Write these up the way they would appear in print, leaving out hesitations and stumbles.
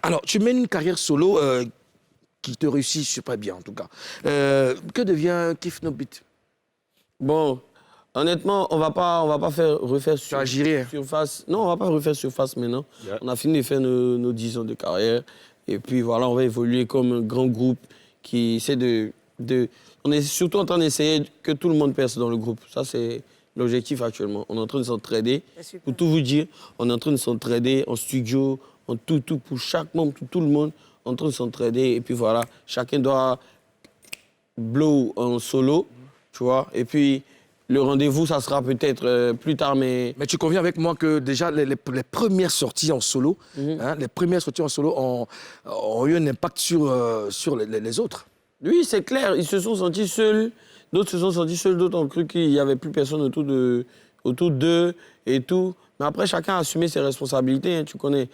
Alors, tu mènes une carrière solo qui te réussit super bien, en tout cas. Que devient Kif No Beat? Bon, honnêtement, on va pas refaire surface. Non, on va pas refaire surface maintenant. Yeah. On a fini de faire nos 10 ans de carrière. Et puis voilà, on va évoluer comme un grand groupe qui essaie de... On est surtout en train d'essayer que tout le monde perce dans le groupe. Ça, c'est l'objectif actuellement. On est en train de s'entraider. Pour tout vous dire, on est en train de s'entraider en studio, en tout, pour chaque membre, tout le monde, en train de s'entraider. Et puis voilà, chacun doit blow en solo, tu vois. Et puis, le rendez-vous, ça sera peut-être plus tard, mais... Mais tu conviens avec moi que déjà, les premières sorties en solo, les premières sorties en solo ont eu un impact sur les autres. Oui, c'est clair. Ils se sont sentis seuls. D'autres se sont sentis seuls. D'autres ont cru qu'il n'y avait plus personne autour d'eux et tout. Mais après, chacun a assumé ses responsabilités. Hein, tu connais.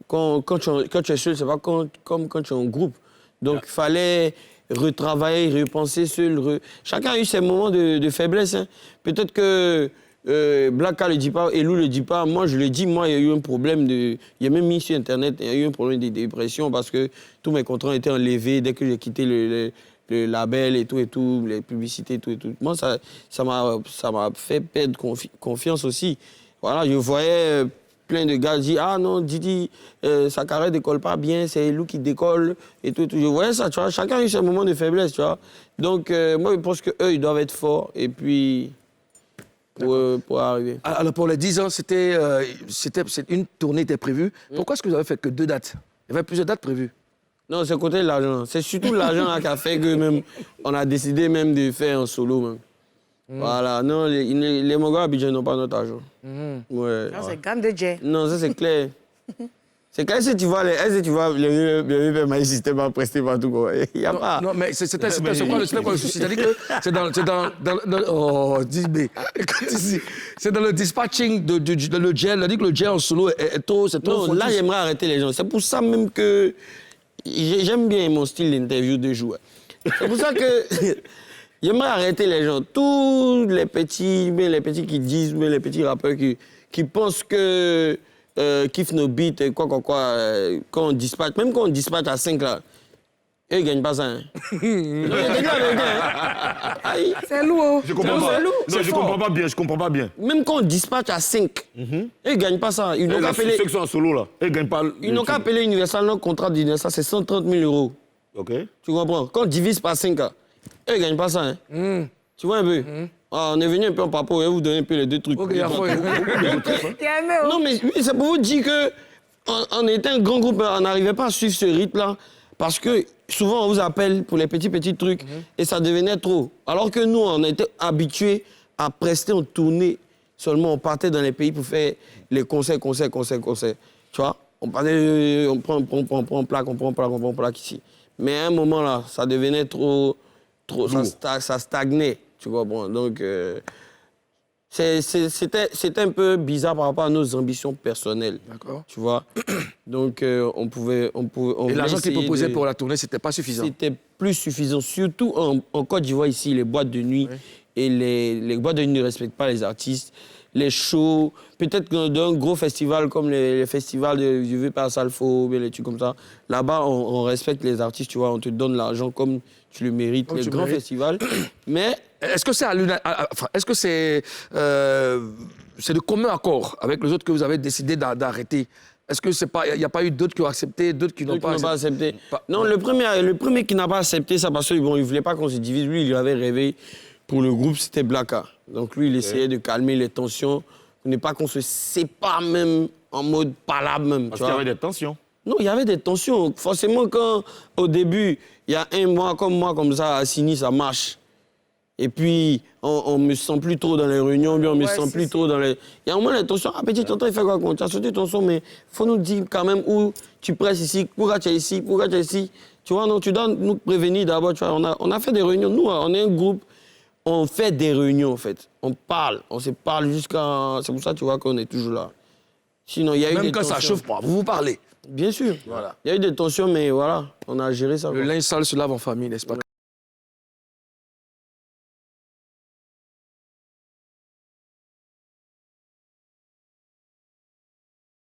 Quand tu es seul, c'est pas comme quand tu es en groupe. Donc, il fallait retravailler, repenser seul. Chacun a eu ses moments de faiblesse. Hein. Peut-être que Blacka le dit pas, Elou le dit pas. Moi, je le dis. Moi, il y a eu un problème de... Il y a même mis sur Internet, il y a eu un problème de dépression parce que tous mes contrats étaient enlevés dès que j'ai quitté le label et tout, les publicités et tout. Moi, ça m'a fait perdre confiance aussi. Voilà, je voyais plein de gars dire « Ah non, Didi, sa carrière décolle pas bien, c'est Elou qui décolle et tout. » Je voyais ça, tu vois. Chacun a eu ses moments de faiblesse, tu vois. Donc, moi, je pense qu'eux, ils doivent être forts et puis... Pour arriver. Alors, pour les 10 ans, une tournée était prévue. Pourquoi est-ce que vous avez fait que 2 dates? Il y avait plusieurs dates prévues. Non, c'est côté de l'argent. C'est surtout l'argent qui a fait que même on a décidé même de faire un solo. Même. Voilà. Non, les Mongols à Abidjan n'ont pas notre argent. Ouais. Non, c'est gamme de Jay. Non, ça c'est clair. C'est clair, si tu vois les vieux maïs système à prester partout, quoi. Il n'y a pas. Non, mais c'est quoi le souci? C'est-à-dire que c'est c'est dans le dispatching de le gel. On dit que le gel en solo est trop... Non, là, j'aimerais arrêter les gens. C'est pour ça même que j'aime bien mon style d'interview de joueur. C'est pour ça que j'aimerais arrêter les gens. Tous les petits qui disent, les petits rappeurs qui pensent que... Kif No Beat et quoi, quand on dispatche, même quand on dispatche à 5 là, eux, ils gagnent pas ça. Hein. C'est lourd. Je comprends pas. Non, je comprends pas bien. Même quand on dispatche à 5, eux, ils gagnent pas ça. Ils n'ont qu'à appeler... Ceux qui sont en solo là, ils gagnent pas... Ils n'ont qu'à appeler Universal, notre contrat d'Universal, c'est 130 000 €. OK. Tu comprends? Quand on divise par 5 là, eux, ils gagnent pas ça. Hein. Tu vois un peu? On est venu un peu en papo et vous donner un peu les 2 trucs. Ok, non, mais c'est pour vous dire qu'on était un grand groupe, on n'arrivait pas à suivre ce rythme-là. Parce que souvent, on vous appelle pour les petits trucs et ça devenait trop. Alors que nous, on était habitués à prester en tournée. Seulement, on partait dans les pays pour faire les concerts. Tu vois? On partait, on prend plaque ici. Mais à un moment, là, ça devenait trop ça stagnait. Tu comprends? Donc, c'était un peu bizarre par rapport à nos ambitions personnelles. D'accord. Tu vois? Donc, on pouvait et l'argent qu'ils proposaient pour la tournée, c'était pas suffisant? C'était plus suffisant. Surtout en Côte d'Ivoire, ici, les boîtes de nuit. Oui. Et les boîtes de nuit ne respectent pas les artistes. Les shows, peut-être que dans un gros festival comme les festivals de Vieux Père Salfo, les trucs comme ça, là-bas, on respecte les artistes, tu vois, on te donne l'argent comme tu le mérites, les grands festivals. Mais... Est-ce que c'est de commun accord avec les autres que vous avez décidé d'arrêter? Est-ce que il n'y a pas eu d'autres qui ont accepté, d'autres qui n'ont pas accepté? Non, le premier qui n'a pas accepté ça parce qu'il ne voulait pas qu'on se divise. Lui, il avait rêvé pour le groupe, c'était Blacka. Donc lui, il essayait de calmer les tensions, pour ne pas qu'on se sépare même en mode palabre même. Parce qu'il y avait des tensions? Non, il y avait des tensions. Forcément, quand au début, il y a un mois comme ça, à Sini, ça marche. Et puis, on me sent plus trop dans les réunions, bien on me sent plus trop dans les... Il y a au moins les tensions. Ah, petit tonton, il fait quoi? Tu as sauté ton son, mais il faut nous dire quand même où tu presses ici, pourquoi tu es ici, pourquoi tu es ici. Tu vois, non, tu dois nous prévenir d'abord. Tu vois, on a fait des réunions. Nous, on est un groupe, on fait des réunions, en fait. On parle, on se parle jusqu'à... C'est pour ça, tu vois, qu'on est toujours là. Sinon, il y a eu même des quand tensions. Ça chauffe pas, vous parlez. Bien sûr. Voilà. Il y a eu des tensions, mais voilà, on a géré ça. Le linge sale se lave en famille, n'est-ce pas?